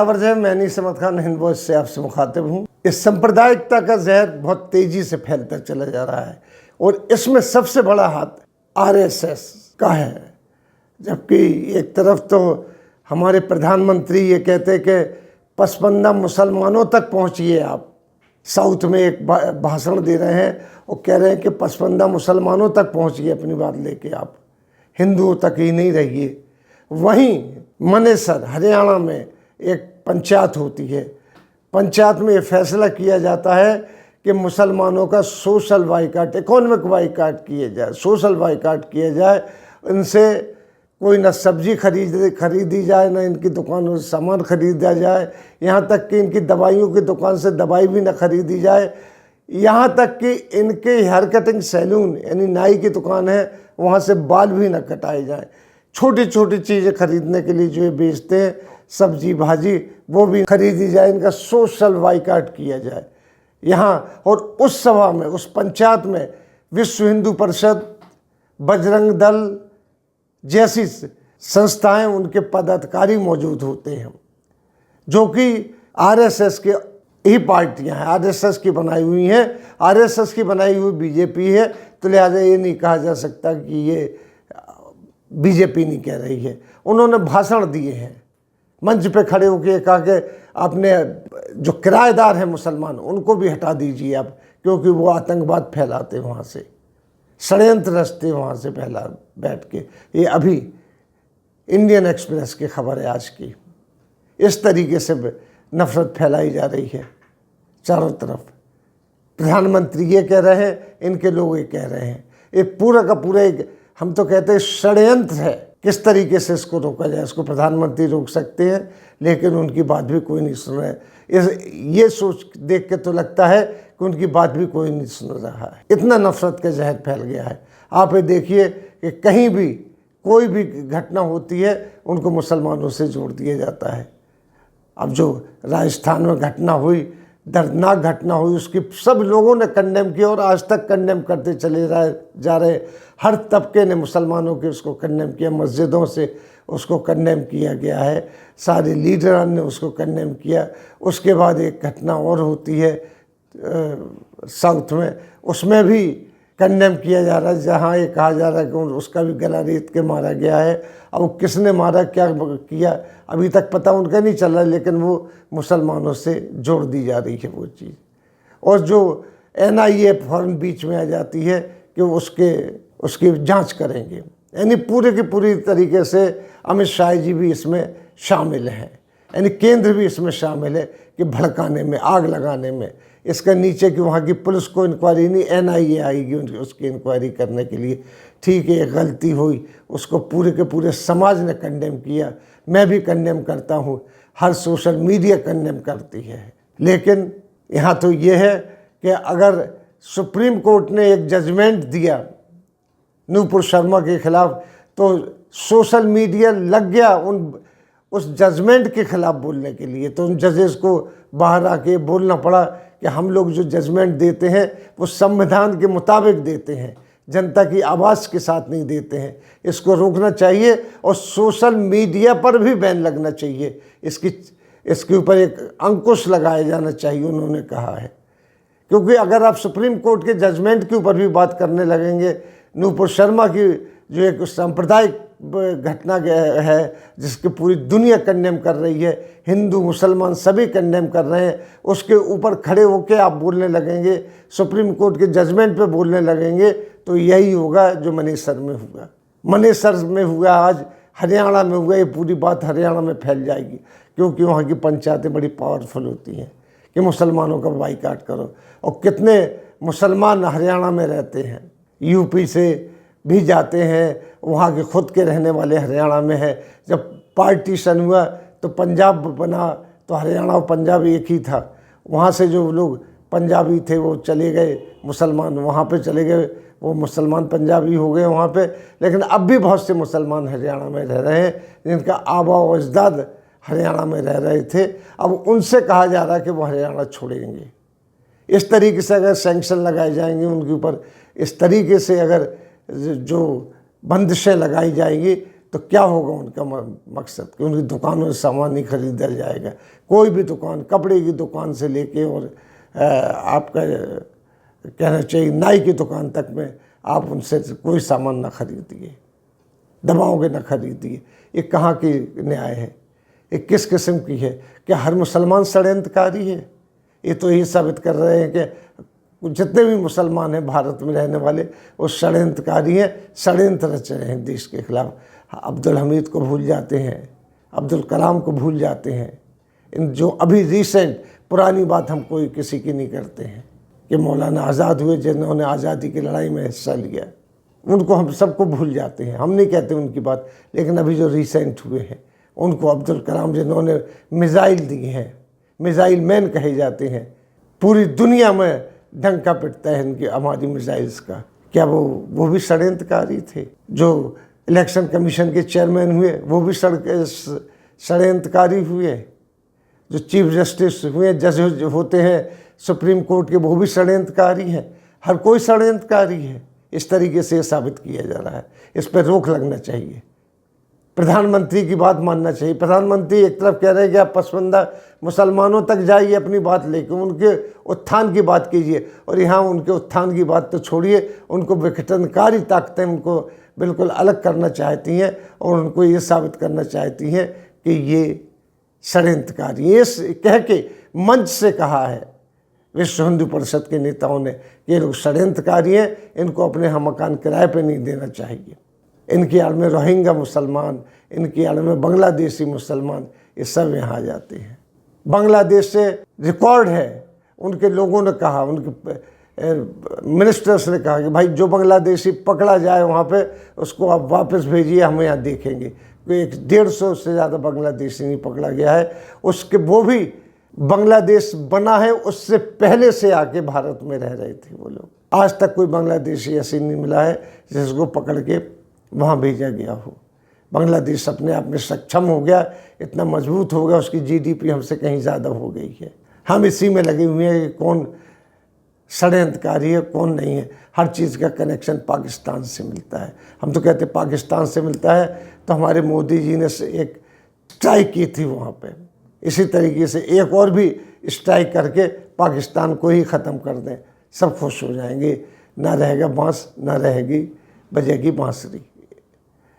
है, मैं नहीं समत खान हिंद वॉइस से आपसे मुखातिब हूँ। इस सांप्रदायिकता का जहर बहुत तेजी से फैलता चला जा रहा है और इसमें सबसे बड़ा हाथ आरएसएस का है। जबकि एक तरफ तो हमारे प्रधानमंत्री ये कहते हैं कि पसमानदा मुसलमानों तक पहुँचिए आप। साउथ में एक भाषण दे रहे हैं और कह रहे हैं कि पसमानदा मुसलमानों तक पहुँचिए, अपनी बात लेके आप हिंदुओं तक ही नहीं रहिए। वहीं मनेसर हरियाणा में एक पंचायत होती है। पंचायत में ये फैसला किया जाता है कि मुसलमानों का सोशल बाइकाट, इकोनॉमिक बाइकाट किया जाए, सोशल बाइकाट किया जाए। इनसे कोई न सब्जी खरीदी जाए, न इनकी दुकानों से सामान खरीदा जाए, यहाँ तक कि इनकी दवाइयों की दुकान से दवाई भी न खरीदी जाए। यहाँ तक कि इनके हेयर कटिंग सैलून यानी नाई की दुकान है, वहाँ से बाल भी न कटाए जाए। छोटी छोटी चीज़ें खरीदने के लिए जो ये बेचते हैं, सब्जी भाजी, वो भी खरीदी जाए। इनका सोशल बाइकाट किया जाए यहाँ। और उस सभा में, उस पंचायत में विश्व हिंदू परिषद, बजरंग दल जैसी संस्थाएं, उनके पदाधिकारी मौजूद होते हैं, जो कि आरएसएस के ही पार्टियां हैं, आरएसएस की बनाई हुई हैं। आरएसएस की बनाई हुई बीजेपी है, तो लिहाजा ये नहीं कहा जा सकता कि ये बीजेपी नहीं कह रही है। उन्होंने भाषण दिए हैं, मंच पे खड़े होकर कहा कि आपने जो किराएदार हैं मुसलमान, उनको भी हटा दीजिए आप, क्योंकि वो आतंकवाद फैलाते वहाँ से, षड्यंत्र रचते वहाँ से फैला बैठ के। ये अभी इंडियन एक्सप्रेस की खबर है आज की। इस तरीके से नफरत फैलाई जा रही है चारों तरफ। प्रधानमंत्री ये कह रहे हैं, इनके लोग ये कह रहे हैं। ये पूरा का पूरा एक, हम तो कहते हैं षड्यंत्र है। किस तरीके से इसको रोका जाए, इसको प्रधानमंत्री रोक सकते हैं, लेकिन उनकी बात भी कोई नहीं सुन रहा है। ये सोच देख के तो लगता है कि उनकी बात भी कोई नहीं सुन रहा है। इतना नफरत का जहर फैल गया है। आप ये देखिए कि कहीं भी कोई भी घटना होती है, उनको मुसलमानों से जोड़ दिया जाता है। अब जो राजस्थान में घटना हुई, दर्दनाक घटना हुई, उसकी सब लोगों ने कंडेम किया और आज तक कंडेम करते चले जा रहे। हर तबके ने मुसलमानों के उसको कंडेम किया, मस्जिदों से उसको कंडेम किया गया है, सारे लीडरान ने उसको कंडेम किया। उसके बाद एक घटना और होती है साउथ में, उसमें भी कंडेम किया जा रहा है, जहाँ ये कहा जा रहा है कि उसका भी गला रेत के मारा गया है। अब किसने मारा, क्या किया, अभी तक पता उनका नहीं चल रहा, लेकिन वो मुसलमानों से जोड़ दी जा रही है वो चीज़। और जो एनआईए फौरन बीच में आ जाती है कि उसकी जांच करेंगे। यानी पूरे की पूरी तरीके से अमित शाह जी भी इसमें शामिल हैं, यानी केंद्र भी इसमें शामिल है कि भड़काने में, आग लगाने में। इसका नीचे कि वहाँ की पुलिस को इंक्वायरी नहीं, एनआईए आएगी उसकी इंक्वायरी करने के लिए। ठीक है, एक गलती हुई, उसको पूरे के पूरे समाज ने कंडेम किया। मैं भी कंडेम करता हूँ, हर सोशल मीडिया कंडेम करती है। लेकिन यहाँ तो ये है कि अगर सुप्रीम कोर्ट ने एक जजमेंट दिया नूपुर शर्मा के खिलाफ, तो सोशल मीडिया लग गया उस जजमेंट के खिलाफ बोलने के लिए। तो उन जजेस को बाहर आके बोलना पड़ा कि हम लोग जो जजमेंट देते हैं वो संविधान के मुताबिक देते हैं, जनता की आवाज़ के साथ नहीं देते हैं। इसको रोकना चाहिए और सोशल मीडिया पर भी बैन लगना चाहिए। इसके ऊपर एक अंकुश लगाया जाना चाहिए, उन्होंने कहा है। क्योंकि अगर आप सुप्रीम कोर्ट के जजमेंट के ऊपर भी बात करने लगेंगे, नूपुर शर्मा की जो एक सांप्रदायिक घटना है जिसकी पूरी दुनिया कंडेम कर रही है, हिंदू मुसलमान सभी कंडेम कर रहे हैं, उसके ऊपर खड़े होकर आप बोलने लगेंगे, सुप्रीम कोर्ट के जजमेंट पे बोलने लगेंगे, तो यही होगा जो मनेसर में हुआ। मनेसर में हुआ, आज हरियाणा में हुआ। ये पूरी बात हरियाणा में फैल जाएगी, क्योंकि वहाँ की पंचायतें बड़ी पावरफुल होती हैं कि मुसलमानों का बाइकाट करो। और कितने मुसलमान हरियाणा में रहते हैं, यूपी से भी जाते हैं, वहाँ के खुद के रहने वाले हरियाणा में है। जब पार्टीशन हुआ तो पंजाब बना, तो हरियाणा और पंजाब एक ही था। वहाँ से जो लोग पंजाबी थे वो चले गए, मुसलमान वहाँ पे चले गए, वो मुसलमान पंजाबी हो गए वहाँ पे। लेकिन अब भी बहुत से मुसलमान हरियाणा में रह रहे हैं, जिनका आबा व अजदाद हरियाणा में रह रहे थे। अब उनसे कहा जा रहा है कि वो हरियाणा छोड़ेंगे। इस तरीके से अगर सैंक्शन लगाए जाएंगे उनके ऊपर, इस तरीके से अगर जो बंदिशें लगाई जाएंगी, तो क्या होगा उनका मकसद कि उनकी दुकानों से सामान नहीं खरीदा जाएगा। कोई भी दुकान, कपड़े की दुकान से लेके और आपका कहना चाहिए नाई की दुकान तक में आप उनसे कोई सामान ना खरीदिए, दबाओगे ना खरीदिए। ये कहाँ की न्याय है? ये किस किस्म की है? क्या हर मुसलमान षड्यंत्रकारी है? ये तो यही साबित कर रहे हैं कि जितने भी मुसलमान हैं भारत में रहने वाले वो षड्यंत्रकारी हैं, षड्यंत्र रच रहे हैं देश के खिलाफ। अब्दुल हमीद को भूल जाते हैं, अब्दुल कलाम को भूल जाते हैं। इन जो अभी रिसेंट पुरानी बात हम कोई किसी की नहीं करते हैं कि मौलाना आज़ाद हुए जिन्होंने आज़ादी की लड़ाई में हिस्सा लिया, उनको हम सबको भूल जाते हैं। हम नहीं कहते उनकी बात, लेकिन अभी जो रिसेंट हुए हैं उनको, अब्दुल कलाम जिन्होंने मिज़ाइल दी हैं, मिज़ाइल मैन कहे जाते हैं, पूरी दुनिया में डंका पिटता है इनकी हमारी मिज़ाइल्स का। क्या वो भी षड्यंत्रकारी थे? जो इलेक्शन कमीशन के चेयरमैन हुए वो भी षड्यंत्रकारी हुए? जो चीफ जस्टिस हुए, जज होते हैं सुप्रीम कोर्ट के, वो भी षड्यंत्रकारी हैं। हर कोई षड्यंत्रकारी है। इस तरीके से साबित किया जा रहा है। इस पर रोक लगना चाहिए। प्रधानमंत्री की बात मानना चाहिए। प्रधानमंत्री एक तरफ कह रहे हैं कि आप पसमानदा मुसलमानों तक जाइए अपनी बात लेकर, उनके उत्थान की बात कीजिए, और यहाँ उनके उत्थान की बात तो छोड़िए, उनको विघटनकारी ताकतें उनको बिल्कुल अलग करना चाहती हैं और उनको ये साबित करना चाहती हैं कि ये षड्यंत्रकारी। ये कह के मंच से कहा है विश्व हिंदू परिषद के नेताओं ने कि ये लोग षड्यंत्रकारी हैं, इनको अपने यहाँ मकान किराए पे नहीं देना चाहिए। इनकी आड़ में रोहिंग्या मुसलमान, इनकी आड़ में बांग्लादेशी मुसलमान, ये सब यहाँ आ जाते हैं। बांग्लादेश से रिकॉर्ड है, उनके लोगों ने कहा, उनके मिनिस्टर्स ने कहा कि भाई जो बांग्लादेशी पकड़ा जाए वहाँ पे उसको आप वापस भेजिए, हम यहाँ देखेंगे। कोई 150 से ज़्यादा बांग्लादेशी नहीं पकड़ा गया है। उसके वो भी बांग्लादेश बना है उससे पहले से आके भारत में रह रहे थे वो लोग। आज तक कोई बांग्लादेशी ऐसी नहीं मिला है जिसको पकड़ के वहाँ भेजा गया हो। बांग्लादेश अपने आप में सक्षम हो गया, इतना मजबूत हो गया, उसकी जीडीपी हमसे कहीं ज़्यादा हो गई है। हम इसी में लगे हुए हैं कि कौन षड्यंत्रकारी है कौन नहीं है। हर चीज़ का कनेक्शन पाकिस्तान से मिलता है। हम तो कहते पाकिस्तान से मिलता है, तो हमारे मोदी जी ने एक स्ट्राइक की थी वहाँ पे। इसी तरीके से एक और भी स्ट्राइक करके पाकिस्तान को ही ख़त्म कर दें, सब खुश हो जाएंगे, ना रहेगा बांस, ना रहेगी बजेगी बांसुरी।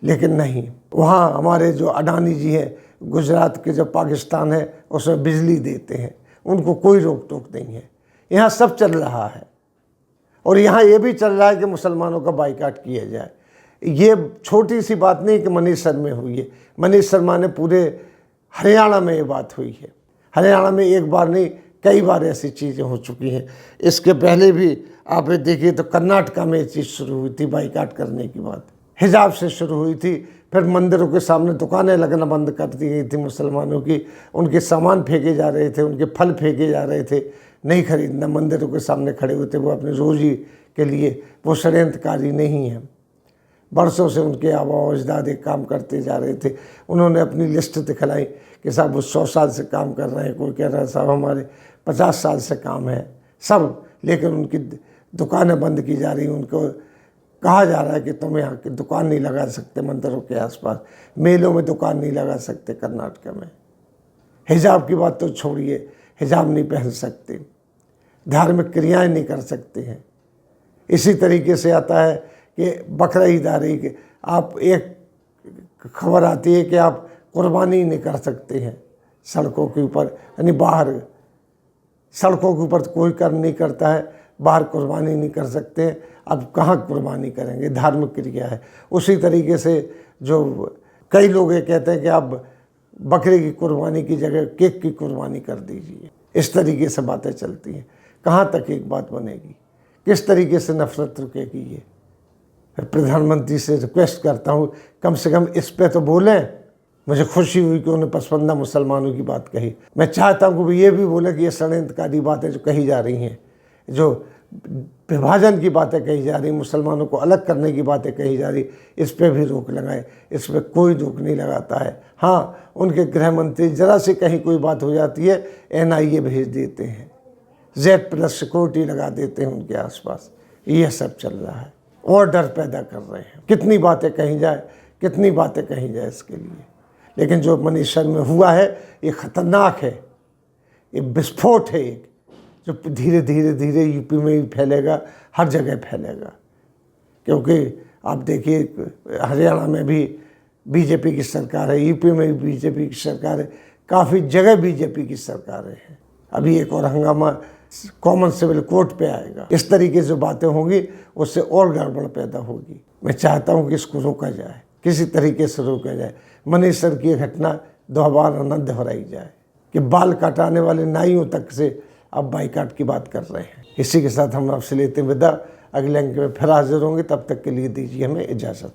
लेकिन नहीं, वहाँ हमारे जो अडानी जी हैं, गुजरात के जो पाकिस्तान है उसमें बिजली देते हैं, उनको कोई रोक टोक नहीं है। यहाँ सब चल रहा है, और यहाँ ये भी चल रहा है कि मुसलमानों का बाइकाट किया जाए। ये छोटी सी बात नहीं कि मनीष शर्मा हुई है। मनीष शर्मा ने पूरे हरियाणा में ये बात हुई है। हरियाणा में एक बार नहीं कई बार ऐसी चीज़ें हो चुकी हैं। इसके पहले भी आप देखिए तो कर्नाटका में ये चीज़ शुरू हुई थी, बाइकाट करने की बात हिजाब से शुरू हुई थी। फिर मंदिरों के सामने दुकानें लगना बंद कर दी गई थी मुसलमानों की, उनके सामान फेंके जा रहे थे, उनके फल फेंके जा रहे थे, नहीं खरीदना, मंदिरों के सामने खड़े हुए थे वो अपनी रोजी के लिए। वो षड्यंत्रकारी नहीं है। बरसों से उनके आबा अजदाद एक काम करते जा रहे थे। उन्होंने अपनी लिस्ट दिखलाई कि साहब वो 100 साल से काम कर रहे हैं, कोई कह रहा है साहब हमारे 50 साल से काम है सब, लेकिन उनकी दुकानें बंद की जा रही हैं। उनको कहा जा रहा है कि तुम यहाँ की दुकान नहीं लगा सकते, मंदिरों के आसपास मेलों में दुकान नहीं लगा सकते कर्नाटक में। हिजाब की बात तो छोड़िए, हिजाब नहीं पहन सकते, धार्मिक क्रियाएं नहीं कर सकते हैं। इसी तरीके से आता है कि बकरा ईद आ रही कि आप, एक खबर आती है कि आप कुर्बानी नहीं कर सकते हैं सड़कों के ऊपर, यानी बाहर सड़कों के ऊपर कोई कर नहीं करता है, बाहर कुर्बानी नहीं कर सकते। अब कहाँ कुर्बानी करेंगे, धार्मिक क्रिया है। उसी तरीके से जो कई लोग ये कहते हैं कि आप बकरे की कुर्बानी की जगह केक की कुर्बानी कर दीजिए। इस तरीके से बातें चलती हैं। कहाँ तक एक बात बनेगी, किस तरीके से नफरत रुकेगी ये। प्रधानमंत्री से रिक्वेस्ट करता हूँ कम से कम इस पे तो बोलें। मुझे खुशी हुई कि उन्होंने पसमानदा मुसलमानों की बात कही। मैं चाहता हूँ कि ये भी बोले कि ये षड्यंत्रकारी बातें जो कही जा रही हैं, जो विभाजन की बातें कही जा रही, मुसलमानों को अलग करने की बातें कही जा रही, इस पे भी रोक लगाए। इस पर कोई रोक नहीं लगाता है। हाँ, उनके गृह मंत्री जरा से कहीं कोई बात हो जाती है NIA भेज देते हैं, Z+ सिक्योरिटी लगा देते हैं उनके आसपास। यह सब चल रहा है और डर पैदा कर रहे हैं। कितनी बातें कही जाए कितनी बातें कही जाए इसके लिए, लेकिन जो मनीषर में हुआ है ये ख़तरनाक है, ये विस्फोट है एक, जो धीरे धीरे धीरे यूपी में भी फैलेगा, हर जगह फैलेगा। क्योंकि आप देखिए हरियाणा में भी बीजेपी की सरकार है, यूपी में भी बीजेपी की सरकार है, काफ़ी जगह बीजेपी की सरकारें हैं। अभी एक और हंगामा कॉमन सिविल कोड पे आएगा। इस तरीके से जो बातें होंगी उससे और गड़बड़ पैदा होगी। मैं चाहता हूँ कि इसको रोका जाए, किसी तरीके से रोका जाए। मनीषर की घटना दोबारा न दोहराई जाए कि बाल काटाने वाले नाइयों तक से अब बाइकाट की बात कर रहे हैं। इसी के साथ हम आपसे लेते हैं विदा। अगले अंक में फिर हाजिर होंगे, तब तक के लिए दीजिए हमें इजाज़त।